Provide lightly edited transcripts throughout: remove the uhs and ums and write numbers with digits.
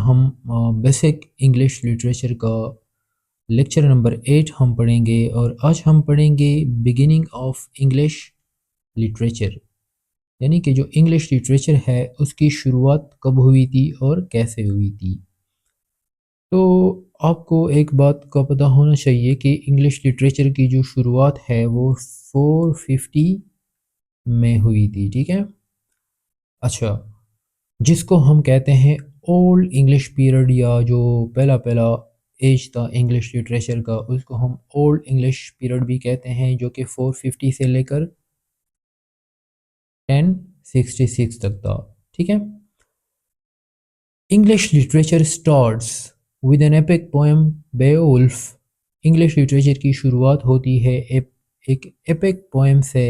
हम basic English literature का lecture number 8 हम पढ़ेंगे और आज हम पढ़ेंगे बिगिनिंग ऑफ इंग्लिश लिटरेचर, यानी कि जो इंग्लिश लिटरेचर है उसकी शुरुआत कब हुई थी और कैसे हुई थी। तो आपको एक बात का पता होना चाहिए कि इंग्लिश लिटरेचर की जो शुरुआत है वो 450 में हुई थी, ठीक है। अच्छा, जिसको हम कहते हैं ओल्ड इंग्लिश पीरियड या जो पहला पहला एज था इंग्लिश लिटरेचर का उसको हम ओल्ड इंग्लिश पीरियड भी कहते हैं, जो कि 450 से लेकर 1066 तक था, ठीक है। English literature starts with an epic poem Beowulf. English literature की शुरुआत होती है एक एपिक पोएम से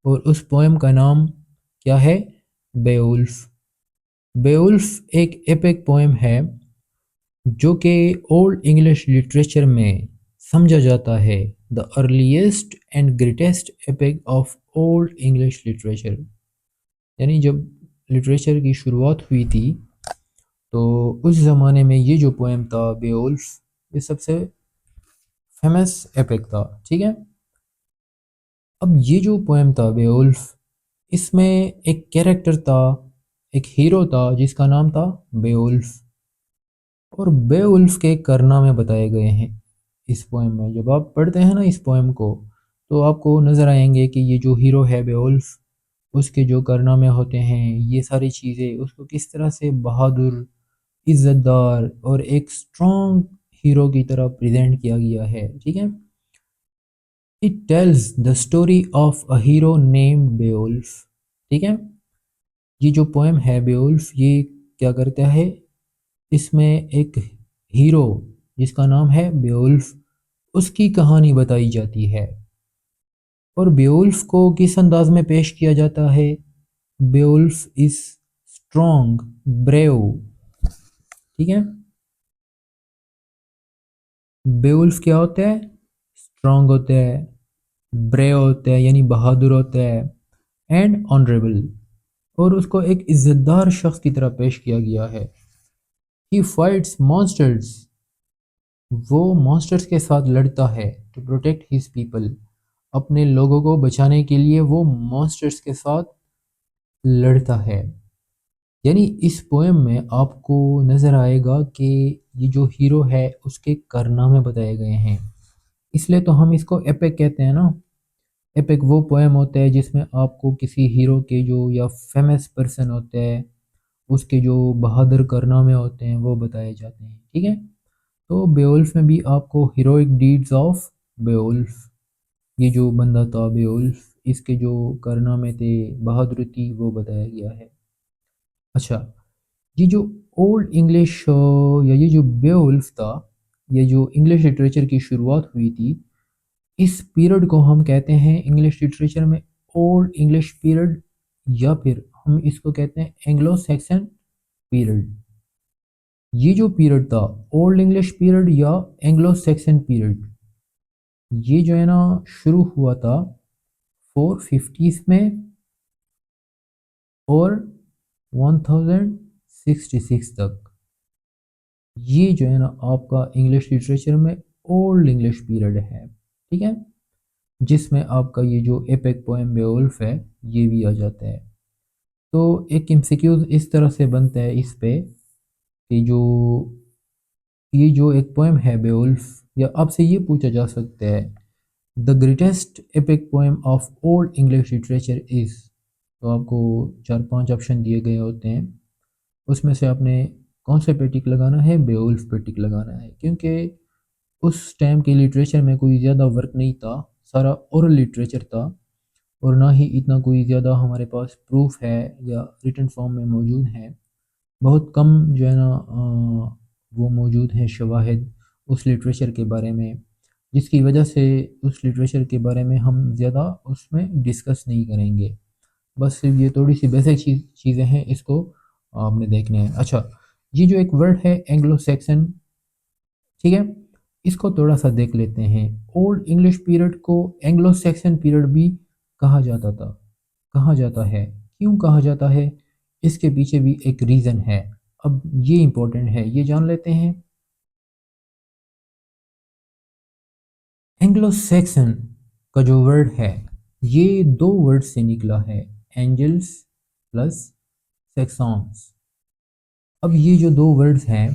और उस पोएम का नाम क्या है? बेओल्फ। बेओल्फ एक एपिक पोएम है जो कि ओल्ड इंग्लिश लिटरेचर में समझा जाता है the earliest and greatest epic of old English literature. यानी जब लिटरेचर की शुरुआत हुई थी तो उस ज़माने में ये जो पोएम था बेओल्फ, ये सबसे फेमस एपिक था, ठीक है। अब ये जो पोएम था बेओल्फ, इसमें एक कैरेक्टर था, एक हीरो था जिसका नाम था बेओल्फ, और बेवुल्फ के कारनामे बताए गए हैं इस पोएम में। जब आप पढ़ते हैं ना इस पोएम को तो आपको नज़र आएंगे कि ये जो हीरो है बेवुल्फ, उसके जो कारनामे होते हैं, ये सारी चीज़ें उसको किस तरह से बहादुर, इज़्ज़तदार और एक स्ट्रॉन्ग हीरो की तरह प्रेजेंट किया गया है, ठीक है। It tells the story of a hero named Beowulf, ठीक है। ये जो पोएम है बेवुल्फ, ये क्या करता है, इसमें एक हीरो जिसका नाम है बेवुल्फ, उसकी कहानी बताई जाती है। और बेवुल्फ को किस अंदाज में पेश किया जाता है? बेवुल्फ इज स्ट्रॉन्ग, ब्रेव, ठीक है। बेवुल्फ क्या होता है? स्ट्रॉन्ग होता है, ब्रेव होता है यानी बहादुर होता है, एंड ऑनरेबल, और उसको एक इज्जतदार शख्स की तरह पेश किया गया है। ही फाइट्स मॉन्स्टर्स, वो मॉन्स्टर्स के साथ लड़ता है टू प्रोटेक्ट हिज पीपल, अपने लोगों को बचाने के लिए वो मॉन्स्टर्स के साथ लड़ता है। यानी इस पोएम में आपको नज़र आएगा कि ये जो हीरो है उसके कारनामे बताए गए हैं, इसलिए तो हम इसको एपिक कहते हैं ना। एपिक वो पोएम होता है जिसमें आपको किसी हीरो के जो या फेमस पर्सन होते हैं उसके जो बहादुर कारनामे होते हैं वो बताए जाते हैं, ठीक है। तो बेवुल्फ में भी आपको हीरोइक डीड्स ऑफ बेवुल्फ, ये जो बंदा था बेवुल्फ, इसके जो कारनामे थे, बहादुरी थी, वो बताया गया है। अच्छा, ये जो ओल्ड इंग्लिश या ये जो बेवुल्फ था, ये जो इंग्लिश लिटरेचर की शुरुआत हुई थी, इस पीरियड को हम कहते हैं इंग्लिश लिटरेचर में ओल्ड इंग्लिश पीरियड, या फिर हम इसको कहते हैं एंग्लो सैक्सन पीरियड। ये जो पीरियड था ओल्ड इंग्लिश पीरियड या एंग्लो सैक्सन पीरियड, ये जो है ना शुरू हुआ था 450s में और 1066 तक। ये जो है ना आपका इंग्लिश लिटरेचर में ओल्ड इंग्लिश पीरियड है, ठीक है, जिसमें आपका ये जो एपिक पोएम बेवुल्फ है ये भी आ जाता है। तो एक एमसीक्यूज इस तरह से बनता है इस पे कि जो ये जो एक पोएम है बेवुल्फ, या आपसे ये पूछा जा सकता है the greatest epic poem of old English literature is, तो आपको 4-5 ऑप्शन दिए गए होते हैं, उसमें से आपने कौन से पे टिक लगाना है? बेवुल्फ पे टिक लगाना है, क्योंकि उस टाइम के लिटरेचर में कोई ज़्यादा वर्क नहीं था, सारा ओरल लिटरेचर था, और ना ही इतना कोई ज़्यादा हमारे पास प्रूफ है या रिटन फॉर्म में मौजूद है। बहुत कम जो है ना वो मौजूद हैं शवाहिद उस लिटरेचर के बारे में, जिसकी वजह से उस लिटरेचर के बारे में हम ज़्यादा उसमें डिस्कस नहीं करेंगे। बस सिर्फ ये थोड़ी सी बेसिक चीज़ें हैं, इसको आपने देखना है। अच्छा, ये जो एक वर्ड है एंग्लो सैक्सन, ठीक है, इसको थोड़ा सा देख लेते हैं। ओल्ड इंग्लिश पीरियड को एंग्लो सैक्सन पीरियड भी कहा जाता था, कहा जाता है। क्यों कहा जाता है? इसके पीछे भी एक रीज़न है, अब ये इम्पोर्टेंट है, ये जान लेते हैं। एंग्लो सैक्सन का जो वर्ड है ये दो वर्ड से निकला है, एंजल्स प्लस सैक्सॉन्स। अब ये जो दो वर्ड्स हैं,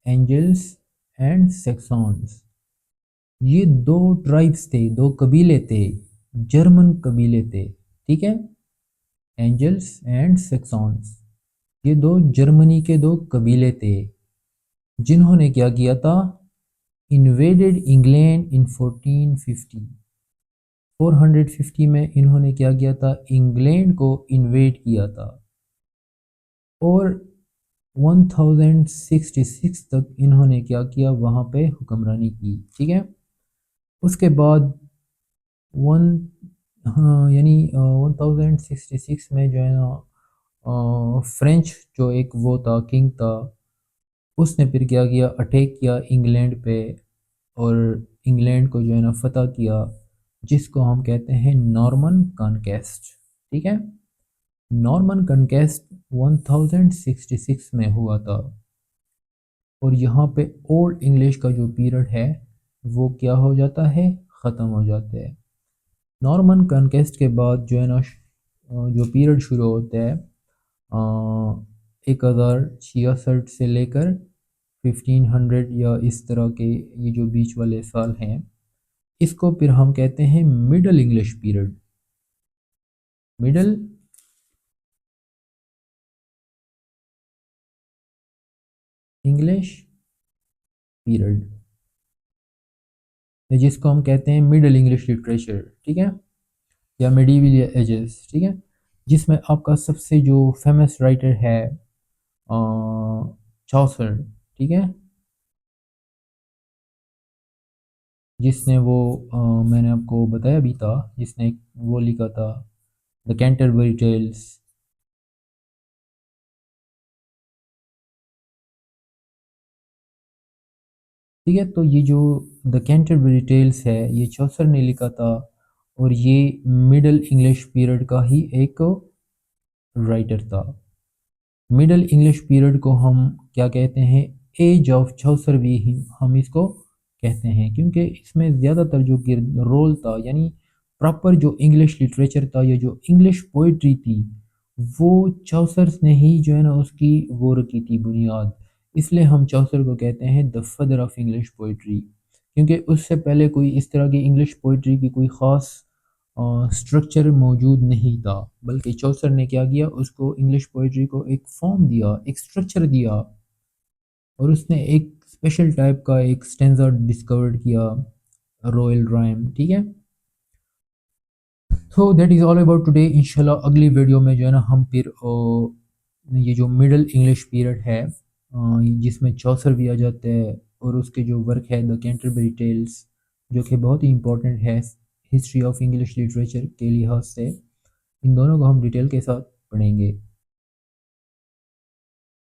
एंजल्स एंड सैक्सॉन्स, ये दो ट्राइब्स थे, दो कबीले थे, जर्मन कबीले थे, ठीक है। एंजल्स एंड सैक्सॉन्स, ये दो जर्मनी के दो कबीले थे जिन्होंने क्या किया था, इन्वेडेड इंग्लैंड इन 1450। 450 में इन्होंने क्या किया था, इंग्लैंड को इन्वेड किया था और 1066 तक इन्होंने क्या किया, वहाँ पे हुक्मरानी की, ठीक है। उसके बाद वन हाँ यानी 1066 में जो है ना फ्रेंच जो एक वो था किंग था, उसने फिर क्या किया, अटैक किया इंग्लैंड पे और इंग्लैंड को जो है ना फतह किया, जिसको हम कहते हैं नॉर्मन कॉन्केस्ट, ठीक है। नॉर्मन कॉन्केस्ट 1066 में हुआ था और यहाँ पे ओल्ड इंग्लिश का जो पीरियड है वो क्या हो जाता है, ख़त्म हो जाता है। नॉर्मन कॉन्केस्ट के बाद जो है ना जो पीरियड शुरू होता है 1066 से लेकर 1500 या इस तरह के, ये जो बीच वाले साल हैं, इसको फिर हम कहते हैं middle English period. Middle English period, जिसको हम कहते हैं मिडल इंग्लिश लिटरेचर, ठीक है, या मिडीवल एजेस, ठीक है। जिसमें आपका सबसे जो फेमस राइटर है चौसर, ठीक है, जिसने वो मैंने आपको बताया भी था, जिसने वो लिखा था द कैंटरबरी टेल्स। ठीक है, तो ये जो द कैंटरबरी टेल्स है ये चौसर ने लिखा था और ये मिडल इंग्लिश पीरियड का ही एक राइटर था। मिडल इंग्लिश पीरियड को हम क्या कहते हैं, एज ऑफ चौसर भी हम इसको कहते हैं, क्योंकि इसमें ज़्यादातर जो रोल था, यानी प्रॉपर जो इंग्लिश लिटरेचर था या जो इंग्लिश पोइट्री थी, वो चौसर ने ही जो है ना उसकी वो रखी थी बुनियाद। इसलिए हम चौसर को कहते हैं the father of English poetry, क्योंकि उससे पहले कोई इस तरह की इंग्लिश पोइट्री की कोई ख़ास स्ट्रक्चर मौजूद नहीं था, बल्कि चौसर ने क्या किया, उसको इंग्लिश पोइट्री को एक फॉर्म दिया, एक स्ट्रक्चर दिया और उसने एक स्पेशल टाइप का एक स्टेंजा डिस्कवर किया, रॉयल राइम, ठीक है। तो that is all about today. इंशाल्लाह अगली वीडियो में जो है ना हम फिर ये जो मिडल इंग्लिश पीरियड है जिसमें चौसर भी आ जाता है और उसके जो वर्क है द कैंटरबरी टेल्स, जो कि बहुत ही इंपॉर्टेंट है हिस्ट्री ऑफ इंग्लिश लिटरेचर के लिहाज से, इन दोनों को हम डिटेल के साथ पढ़ेंगे।